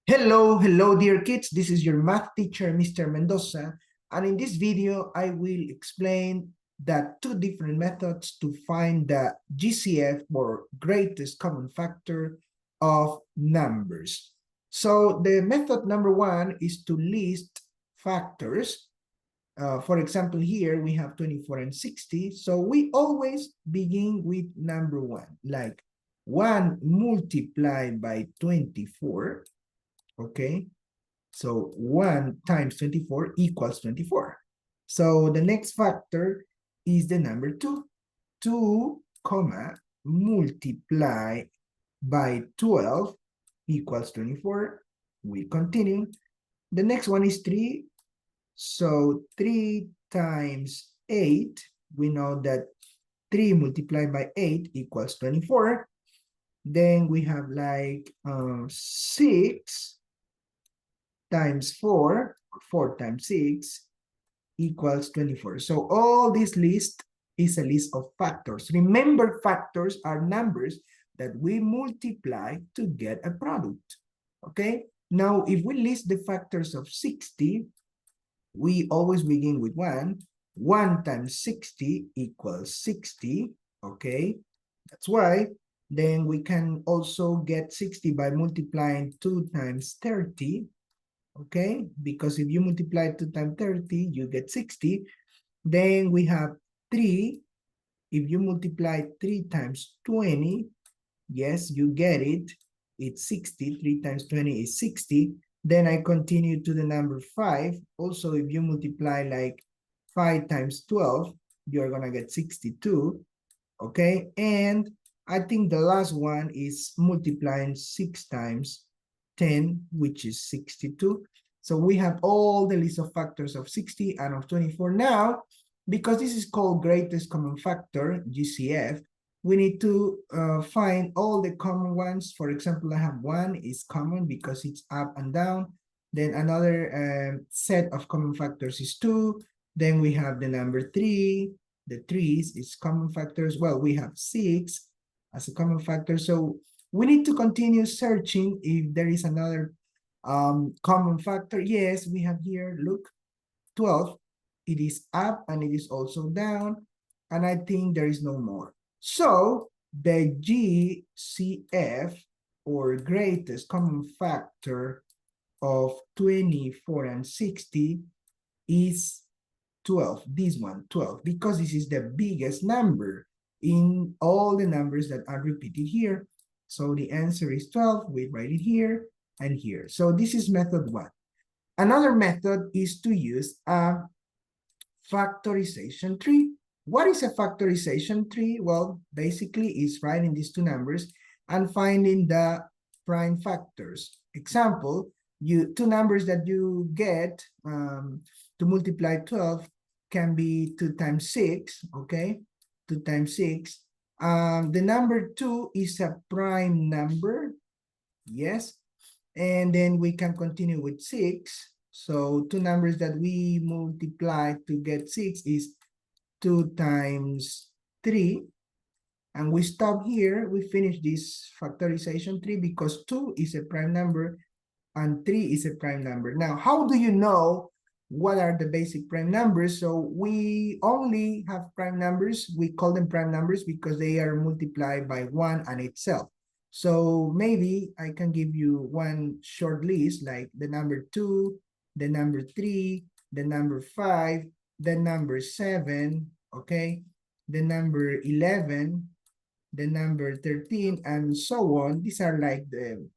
Hello, dear kids. This is your math teacher, Mr. Mendoza. And in this video, I will explain the two different methods to find the GCF or greatest common factor of numbers. So the method number one is to list factors. For example, here we have 24 and 60. So we always begin with number one, like 1 multiplied by 24. Okay, so 1 times 24 equals 24. So the next factor is the number 2. 2, comma, multiply by 12 equals 24. We continue. The next one is 3. So 3 times 8, we know that 3 multiplied by 8 equals 24. Then we have like 6 times 4, 4 times 6 equals 24. So all this list is a list of factors. Remember, factors are numbers that we multiply to get a product. Okay? Now, if we list the factors of 60, we always begin with 1. 1 times 60 equals 60. Okay? That's why. Then we can also get 60 by multiplying 2 times 30. Okay, because if you multiply 2 times 30, you get 60. Then we have 3. If you multiply 3 times 20, yes, you get it. It's 60. 3 times 20 is 60. Then I continue to the number 5. Also, if you multiply like 5 times 12, you're going to get 62. Okay, and I think the last one is multiplying 6 times 10, which is 62. So we have all the list of factors of 60 and of 24. Now, because this is called greatest common factor, GCF, we need to find all the common ones. For example, I have 1 is common because it's up and down. Then another set of common factors is 2. Then we have the number 3. The 3's is common factors. Well, we have 6 as a common factor. So we need to continue searching if there is another common factor. Yes, we have here, look, 12. It is up and it is also down. And I think there is no more. So the GCF, or greatest common factor of 24 and 60, is 12. This one, 12, because this is the biggest number in all the numbers that are repeated here. So the answer is 12. We write it here and here. So this is method one. Another method is to use a factorization tree. What is a factorization tree? Well, basically it's writing these two numbers and finding the prime factors. Example, two numbers that you get to multiply 12 can be 2 times 6, okay? 2 times 6. The number 2 is a prime number, yes. And then we can continue with 6. So two numbers that we multiply to get 6 is 2 times 3. And we stop here. We finish this factorization tree because 2 is a prime number and 3 is a prime number. Now, how do you know what are the basic prime numbers? So we only have prime numbers. We call them prime numbers because they are multiplied by 1 and itself. So maybe I can give you one short list, like the number 2, the number 3, the number 5, the number 7, okay, the number 11, the number 13, and so on. These are like the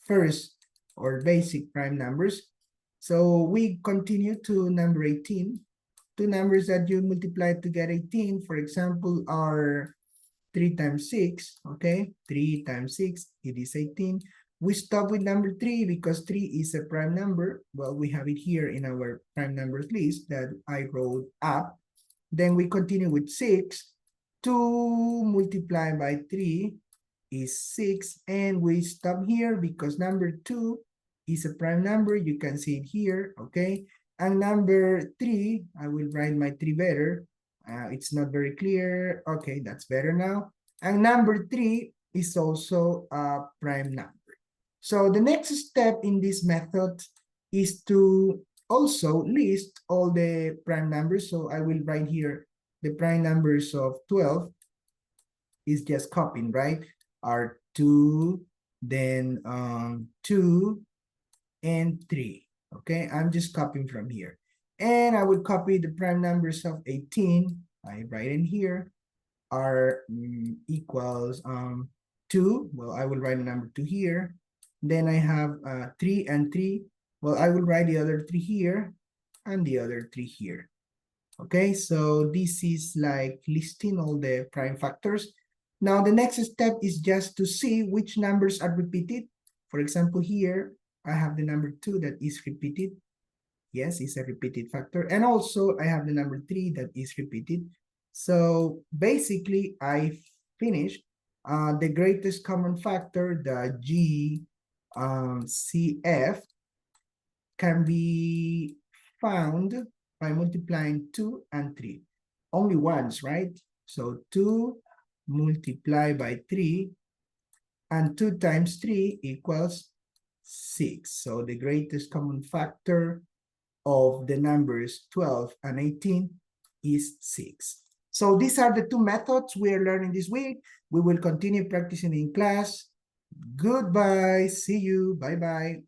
first or basic prime numbers. So we continue to number 18. Two numbers that you multiply to get 18, for example, are 3 times 6, okay? 3 times 6, it is 18. We stop with number 3 because 3 is a prime number. Well, we have it here in our prime numbers list that I wrote up. Then we continue with 6. 2 multiplied by 3 is 6. And we stop here because number 2 is a prime number. You can see it here, okay? And number 3, I will write my 3 better. It's not very clear. Okay, that's better now. And number 3 is also a prime number. So the next step in this method is to also list all the prime numbers. So I will write here the prime numbers of 12 is just copying, right? Are 2, then 2, and 3. Okay, I'm just copying from here. And I would copy the prime numbers of 18. I write in here are equals 2. Well, I will write a number 2 here. Then I have 3 and 3. Well, I will write the other 3 here and the other 3 here. Okay, so this is like listing all the prime factors. Now, the next step is just to see which numbers are repeated. For example, here, I have the number 2 that is repeated. Yes, it's a repeated factor. And also, I have the number 3 that is repeated. So basically, I finished the greatest common factor, the GCF, can be found by multiplying 2 and 3. Only once, right? So 2 multiplied by 3 and 2 times 3 equals 6. So the greatest common factor of the numbers 12 and 18 is 6. So these are the two methods we are learning this week. We will continue practicing in class. Goodbye. See you. Bye-bye.